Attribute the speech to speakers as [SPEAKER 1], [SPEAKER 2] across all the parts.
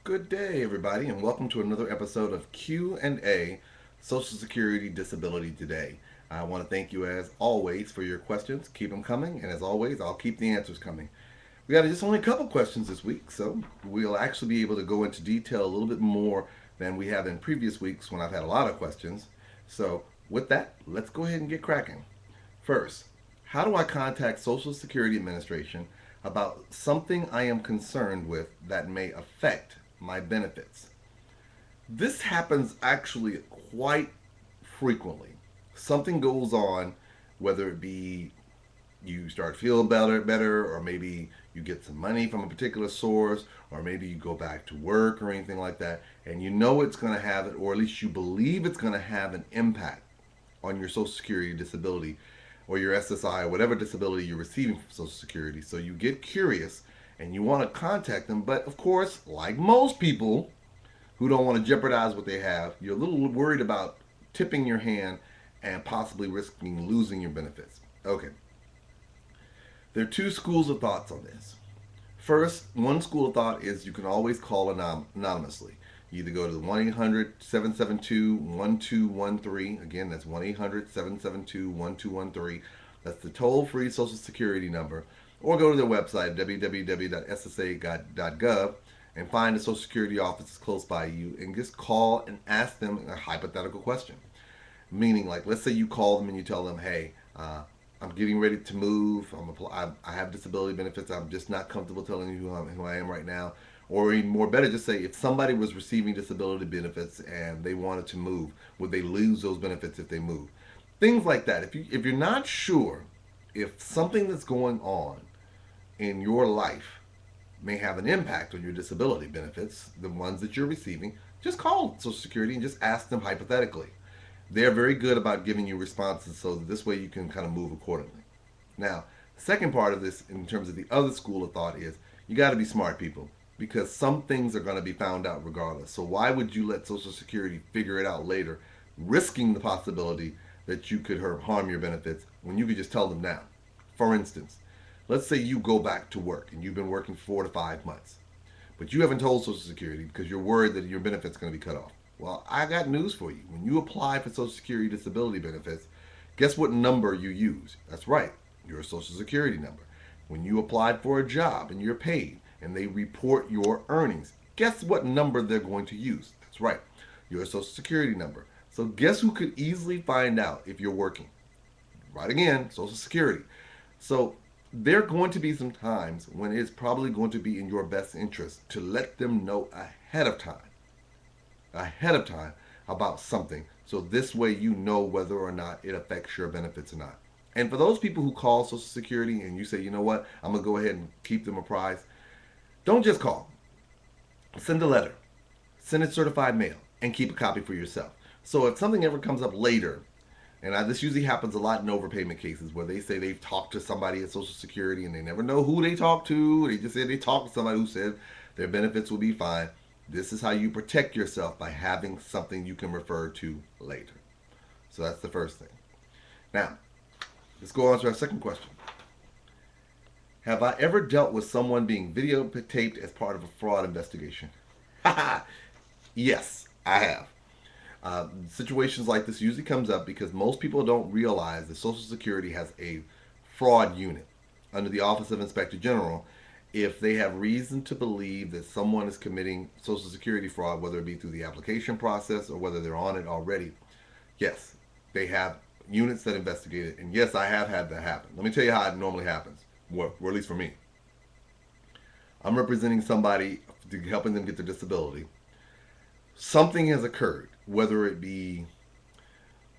[SPEAKER 1] Good day, everybody, and welcome to another episode of Q&A Social Security Disability Today. I want to thank you, as always, for your questions. Keep them coming, and as always, I'll keep the answers coming. We got just only a couple questions this week, so we'll actually be able to go into detail a little bit more than we have in previous weeks when I've had a lot of questions. So, with that, let's go ahead and get cracking. First, how do I contact Social Security Administration about something I am concerned with that may affect my benefits? This happens actually quite frequently. Something goes on, whether it be you start feeling better, or maybe you get some money from a particular source, or maybe you go back to work or anything like that, and you know it's going to have it, or at least you believe it's going to have an impact on your Social Security disability or your SSI or whatever disability you're receiving from Social Security. So you get curious and you want to contact them, but of course, like most people who don't want to jeopardize what they have, you're a little worried about tipping your hand and possibly risking losing your benefits. Okay, there are two schools of thoughts on this. First, one school of thought is you can always call anonymously. You either go to the 1 800 772 1213. Again, that's 1 800 772 1213. That's the toll free Social Security number. Or go to their website, www.ssa.gov, and find a Social Security office close by you and just call and ask them a hypothetical question. Meaning, like, let's say you call them and you tell them, hey, I'm getting ready to move. I have disability benefits. I'm just not comfortable telling you who I am right now. Or even more better, just say if somebody was receiving disability benefits and they wanted to move, would they lose those benefits if they move? Things like that. If you're not sure if something that's going on in your life may have an impact on your disability benefits, the ones that you're receiving, just call Social Security and just ask them hypothetically. They're very good about giving you responses so that this way you can kind of move accordingly. Now, the second part of this, in terms of the other school of thought, is you got to be smart, people, because some things are going to be found out regardless. So why would you let Social Security figure it out later, risking the possibility that you could harm your benefits when you could just tell them now? For instance, let's say you go back to work and you've been working 4 to 5 months, but you haven't told Social Security because you're worried that your benefits are going to be cut off. Well, I got news for you. When you apply for Social Security disability benefits, guess what number you use? That's right, your Social Security number. When you applied for a job and you're paid and they report your earnings, guess what number they're going to use? That's right, your Social Security number. So, guess who could easily find out if you're working? Right again, Social Security. So, there are going to be some times when it's probably going to be in your best interest to let them know ahead of time about something. So this way you know whether or not it affects your benefits or not. And for those people who call Social Security and you say, you know what, I'm going to go ahead and keep them apprised, don't just call. Send a letter, send it certified mail, and keep a copy for yourself. So if something ever comes up later, and this usually happens a lot in overpayment cases where they say they've talked to somebody at Social Security and they never know who they talked to. They just said they talked to somebody who said their benefits will be fine. This is how you protect yourself, by having something you can refer to later. So that's the first thing. Now, let's go on to our second question. Have I ever dealt with someone being videotaped as part of a fraud investigation? Yes, I have. Situations like this usually comes up because most people don't realize that Social Security has a fraud unit under the Office of Inspector General. If they have reason to believe that someone is committing Social Security fraud, whether it be through the application process or whether they're on it already, yes, they have units that investigate it. And yes, I have had that happen. Let me tell you how it normally happens, or at least for me. I'm representing somebody, helping them get their disability. Something has occurred, whether it be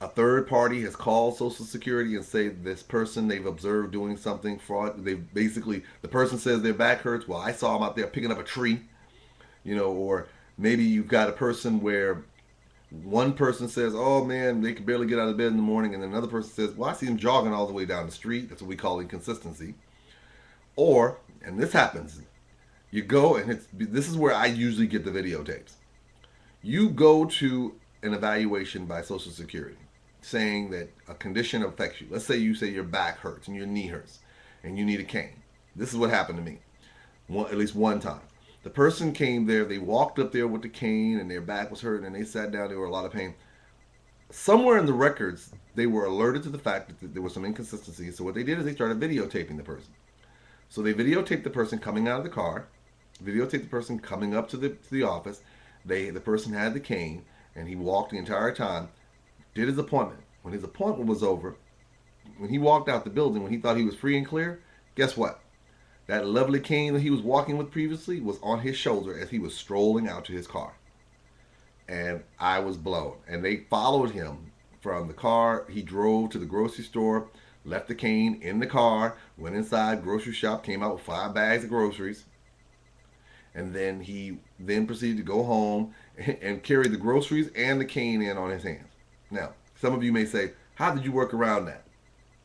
[SPEAKER 1] a third party has called Social Security and say this person they've observed doing something fraud. They basically, the person says their back hurts. Well, I saw them out there picking up a tree, or maybe you've got a person where one person says, "Oh man, they can barely get out of bed in the morning," and another person says, "Well, I see them jogging all the way down the street." That's what we call inconsistency. Or, and this happens, you go and this is where I usually get the videotapes. You go to an evaluation by Social Security saying that a condition affects you. Let's say you say your back hurts and your knee hurts and you need a cane. This is what happened to me, at least one time. The person came there, they walked up there with the cane and their back was hurting and they sat down, they were in a lot of pain. Somewhere in the records, they were alerted to the fact that there was some inconsistency. So what they did is they started videotaping the person. So they videotaped the person coming out of the car, videotaped the person coming up to the office. The person had the cane and he walked the entire time, did his appointment. When his appointment was over, when he walked out the building, when he thought he was free and clear, guess what? That lovely cane that he was walking with previously was on his shoulder as he was strolling out to his car. And I was blown. And they followed him from the car. He drove to the grocery store, left the cane in the car, went inside, grocery shop, came out with 5 bags of groceries, and then he then proceeded to go home and carry the groceries and the cane in on his hands. Now, some of you may say, how did you work around that?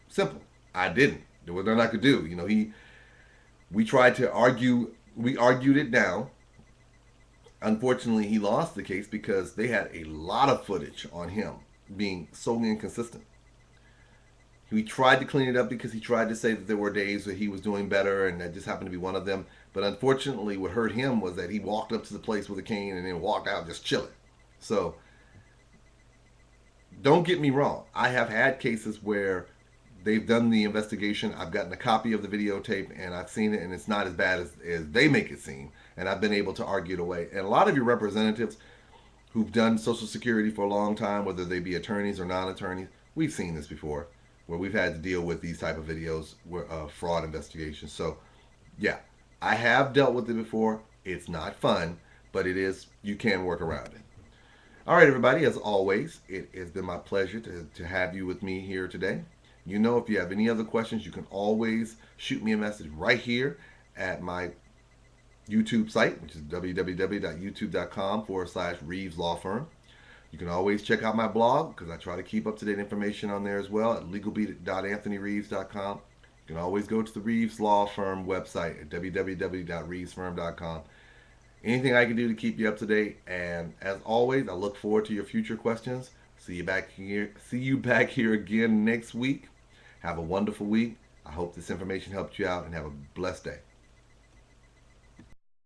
[SPEAKER 1] Simple. I didn't. There was nothing I could do. We tried to argue, we argued it down. Unfortunately, he lost the case because they had a lot of footage on him being so inconsistent. He tried to clean it up because he tried to say that there were days where he was doing better, and that just happened to be one of them. But unfortunately, what hurt him was that he walked up to the place with a cane and then walked out just chilling. So don't get me wrong. I have had cases where they've done the investigation. I've gotten a copy of the videotape and I've seen it, and it's not as bad as they make it seem. And I've been able to argue it away. And a lot of your representatives who've done Social Security for a long time, whether they be attorneys or non-attorneys, we've seen this before, where we've had to deal with these type of videos, fraud investigations. So, yeah, I have dealt with it before. It's not fun, but it is. You can work around it. All right, everybody. As always, it has been my pleasure to have you with me here today. You know, if you have any other questions, you can always shoot me a message right here at my YouTube site, which is www.youtube.com/Reeves Law Firm. You can always check out my blog because I try to keep up to date information on there as well at legalbeat.anthonyreeves.com. You can always go to the Reeves Law Firm website at www.reevesfirm.com. Anything I can do to keep you up to date, and as always, I look forward to your future questions. See you back here again next week. Have a wonderful week. I hope this information helped you out, and have a blessed day.